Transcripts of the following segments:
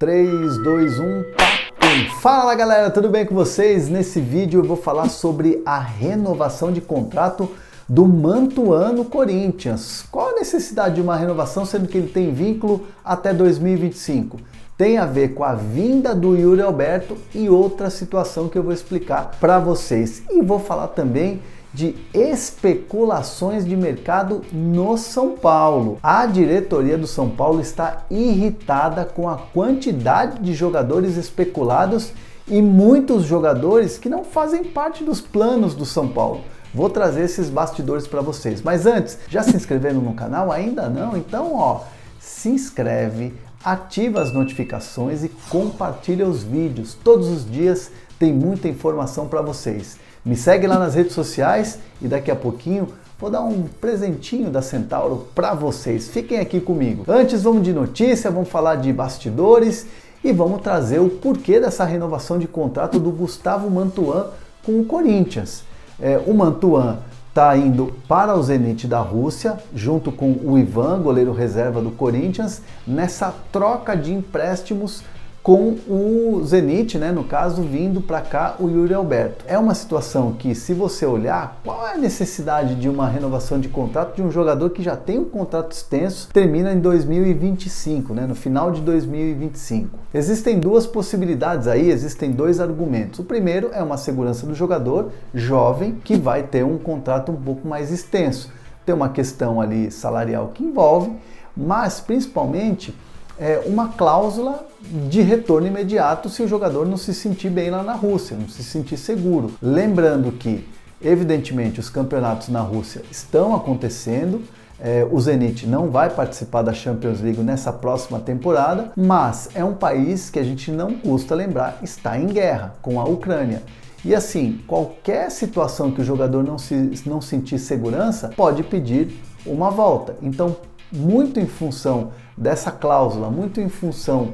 3, 2, 1, pá! Fala galera, tudo bem com vocês? Nesse vídeo eu vou falar sobre a renovação de contrato do Mantuan no Corinthians. Qual a necessidade de uma renovação, sendo que ele tem vínculo até 2025? Tem a ver com a vinda do Yuri Alberto e outra situação que eu vou explicar para vocês. E vou falar também de especulações de mercado no São Paulo. A diretoria do São Paulo está irritada com a quantidade de jogadores especulados e muitos jogadores que não fazem parte dos planos do São Paulo. Vou trazer esses bastidores para vocês. Mas antes, já se inscreveram no canal? Ainda não? Então, se inscreve, ativa as notificações e compartilha os vídeos. Todos os dias tem muita informação para vocês. Me segue lá nas redes sociais e daqui a pouquinho vou dar um presentinho da Centauro para vocês. Fiquem aqui comigo. Antes vamos de notícia, vamos falar de bastidores e vamos trazer o porquê dessa renovação de contrato do Gustavo Mantuan com o Corinthians. O Mantuan está indo para o Zenit da Rússia, junto com o Ivan, goleiro reserva do Corinthians, nessa troca de empréstimos com o Zenit, no caso, vindo para cá o Yuri Alberto. É uma situação que, se você olhar, qual é a necessidade de uma renovação de contrato de um jogador que já tem um contrato extenso, termina em 2025, no final de 2025? Existem duas possibilidades aí, existem dois argumentos. O primeiro é uma segurança do jogador jovem que vai ter um contrato um pouco mais extenso. Tem uma questão ali salarial que envolve, mas principalmente uma cláusula de retorno imediato se o jogador não se sentir bem lá na Rússia, não se sentir seguro. Lembrando que, evidentemente, os campeonatos na Rússia estão acontecendo, o Zenit não vai participar da Champions League nessa próxima temporada, mas é um país que a gente não custa lembrar, está em guerra com a Ucrânia. E assim, qualquer situação que o jogador não sentir segurança, pode pedir uma volta. Então, muito em função dessa cláusula, muito em função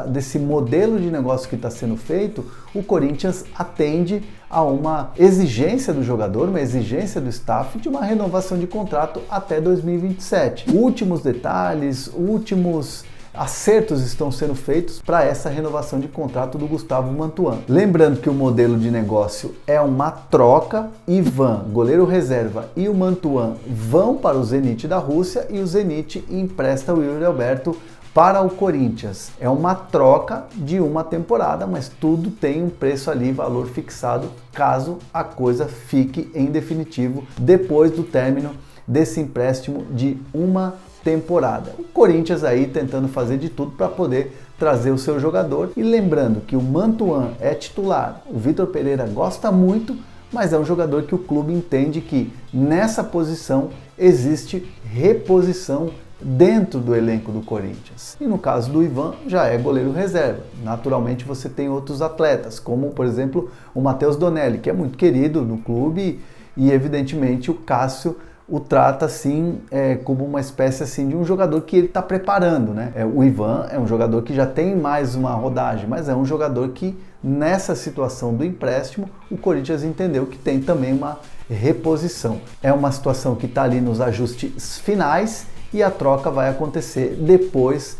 desse modelo de negócio que está sendo feito, o Corinthians atende a uma exigência do jogador, uma exigência do staff de uma renovação de contrato até 2027. Últimos detalhes, últimos acertos estão sendo feitos para essa renovação de contrato do Gustavo Mantuan. Lembrando que o modelo de negócio é uma troca. Ivan, goleiro reserva, e o Mantuan vão para o Zenit da Rússia e o Zenit empresta o Yuri Alberto para o Corinthians. É uma troca de uma temporada, mas tudo tem um preço ali, valor fixado, caso a coisa fique em definitivo depois do término desse empréstimo de uma temporada. O Corinthians aí tentando fazer de tudo para poder trazer o seu jogador. E lembrando que o Mantuan é titular, o Vitor Pereira gosta muito, mas é um jogador que o clube entende que nessa posição existe reposição dentro do elenco do Corinthians. E no caso do Ivan, já é goleiro reserva. Naturalmente você tem outros atletas, como por exemplo o Matheus Donelli, que é muito querido no clube, e evidentemente o Cássio o trata assim como uma espécie assim de um jogador que ele está preparando, O Ivan é um jogador que já tem mais uma rodagem, mas é um jogador que nessa situação do empréstimo o Corinthians entendeu que tem também uma reposição. É uma situação que está ali nos ajustes finais e a troca vai acontecer depois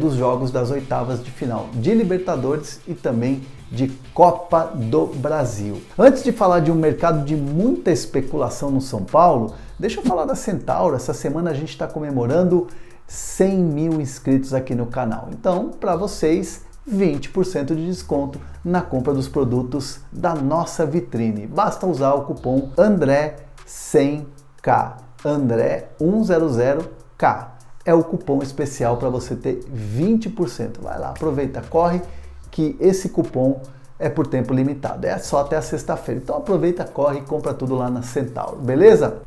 dos jogos das oitavas de final de Libertadores e também de Copa do Brasil. Antes de falar de um mercado de muita especulação no São Paulo, deixa eu falar da Centauro. Essa semana a gente está comemorando 100 mil inscritos aqui no canal. Então, para vocês, 20% de desconto na compra dos produtos da nossa vitrine. Basta usar o cupom André100K. André100K. É o cupom especial para você ter 20%. Vai lá, aproveita, corre, que esse cupom é por tempo limitado, é só até a sexta-feira. Então aproveita, corre e compra tudo lá na Centauro, beleza?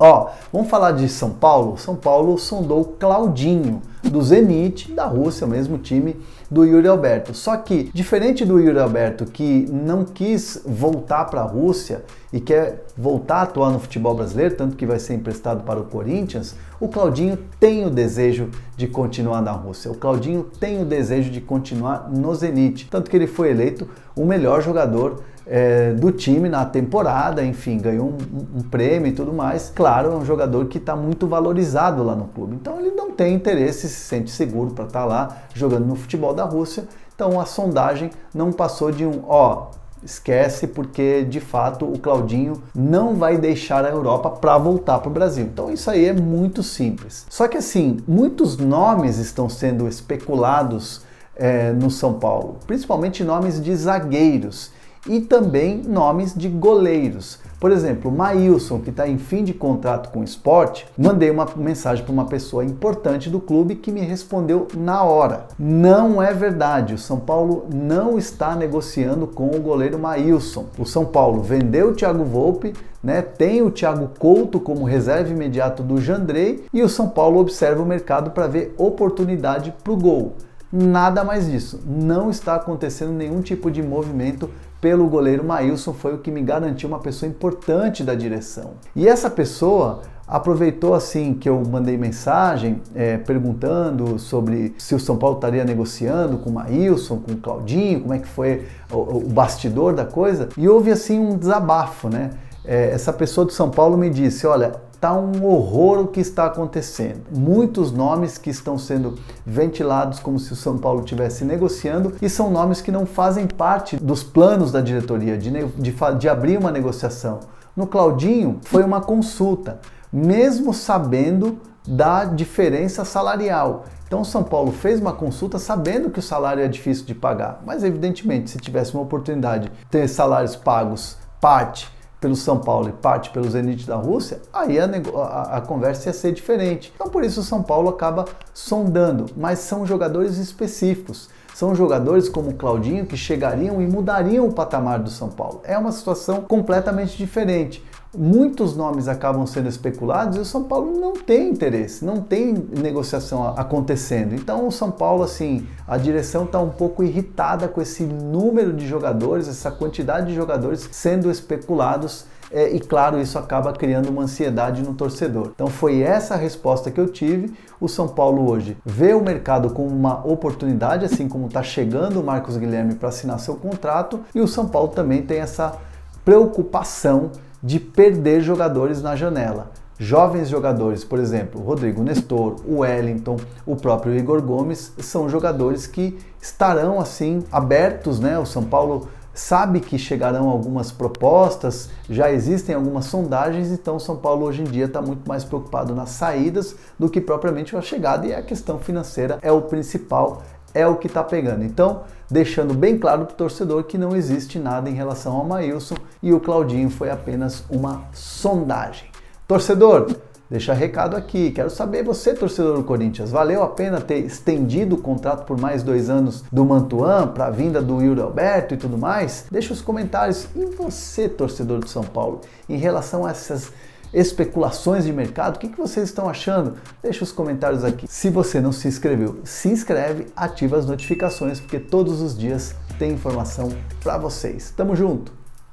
Vamos falar de São Paulo. São Paulo sondou o Claudinho, do Zenit, da Rússia, o mesmo time do Yuri Alberto. Só que, diferente do Yuri Alberto, que não quis voltar para a Rússia e quer voltar a atuar no futebol brasileiro, tanto que vai ser emprestado para o Corinthians, o Claudinho tem o desejo de continuar na Rússia. O Claudinho tem o desejo de continuar no Zenit, tanto que ele foi eleito o melhor jogador do time na temporada, enfim, ganhou um prêmio e tudo mais. Claro, é um jogador que está muito valorizado lá no clube, então ele não tem interesse, se sente seguro para estar lá jogando no futebol da Rússia, Então a sondagem não passou de esquece, porque de fato o Claudinho não vai deixar a Europa para voltar para o Brasil. Então isso aí é muito simples. Só que assim, muitos nomes estão sendo especulados no São Paulo, principalmente nomes de zagueiros e também nomes de goleiros. Por exemplo, Maílson, que está em fim de contrato com o Sport, mandei uma mensagem para uma pessoa importante do clube que me respondeu na hora. Não é verdade, o São Paulo não está negociando com o goleiro Maílson. O São Paulo vendeu o Thiago Volpi, tem o Thiago Couto como reserva imediato do Jandrei e o São Paulo observa o mercado para ver oportunidade para o gol. Nada mais disso, não está acontecendo nenhum tipo de movimento pelo goleiro Maílson, foi o que me garantiu uma pessoa importante da direção. E essa pessoa aproveitou assim que eu mandei mensagem perguntando sobre se o São Paulo estaria negociando com o Maílson, com o Claudinho, como é que foi o bastidor da coisa, e houve assim um desabafo, essa pessoa do São Paulo me disse, olha, tá um horror o que está acontecendo. Muitos nomes que estão sendo ventilados como se o São Paulo estivesse negociando e são nomes que não fazem parte dos planos da diretoria de abrir uma negociação. No Claudinho foi uma consulta, mesmo sabendo da diferença salarial. Então o São Paulo fez uma consulta sabendo que o salário é difícil de pagar, mas evidentemente se tivesse uma oportunidade de ter salários pagos parte pelo São Paulo e parte pelo Zenit da Rússia, aí a conversa ia ser diferente. Então por isso o São Paulo acaba sondando, mas são jogadores específicos. São jogadores como o Claudinho que chegariam e mudariam o patamar do São Paulo. É uma situação completamente diferente. Muitos nomes acabam sendo especulados e o São Paulo não tem interesse, não tem negociação acontecendo. Então o São Paulo, assim, a direção está um pouco irritada com esse número de jogadores, essa quantidade de jogadores sendo especulados e claro, isso acaba criando uma ansiedade no torcedor. Então foi essa a resposta que eu tive. O São Paulo hoje vê o mercado como uma oportunidade, assim como está chegando o Marcos Guilherme para assinar seu contrato, e o São Paulo também tem essa preocupação de perder jogadores na janela. Jovens jogadores, por exemplo, Rodrigo Nestor, o Wellington, o próprio Igor Gomes, são jogadores que estarão assim abertos, O São Paulo sabe que chegarão algumas propostas, já existem algumas sondagens, então o São Paulo hoje em dia está muito mais preocupado nas saídas do que propriamente a chegada, e a questão financeira é o principal, é o que está pegando. Então, deixando bem claro para o torcedor que não existe nada em relação ao Maílson e o Claudinho foi apenas uma sondagem. Torcedor, deixa recado aqui, quero saber você, torcedor do Corinthians, valeu a pena ter estendido o contrato por mais 2 anos do Mantuan para a vinda do Yuri Alberto e tudo mais? Deixa os comentários. E você, torcedor do São Paulo, em relação a essas especulações de mercado, o que vocês estão achando? Deixa os comentários aqui. Se você não se inscreveu, se inscreve, ativa as notificações, porque todos os dias tem informação para vocês. Tamo junto!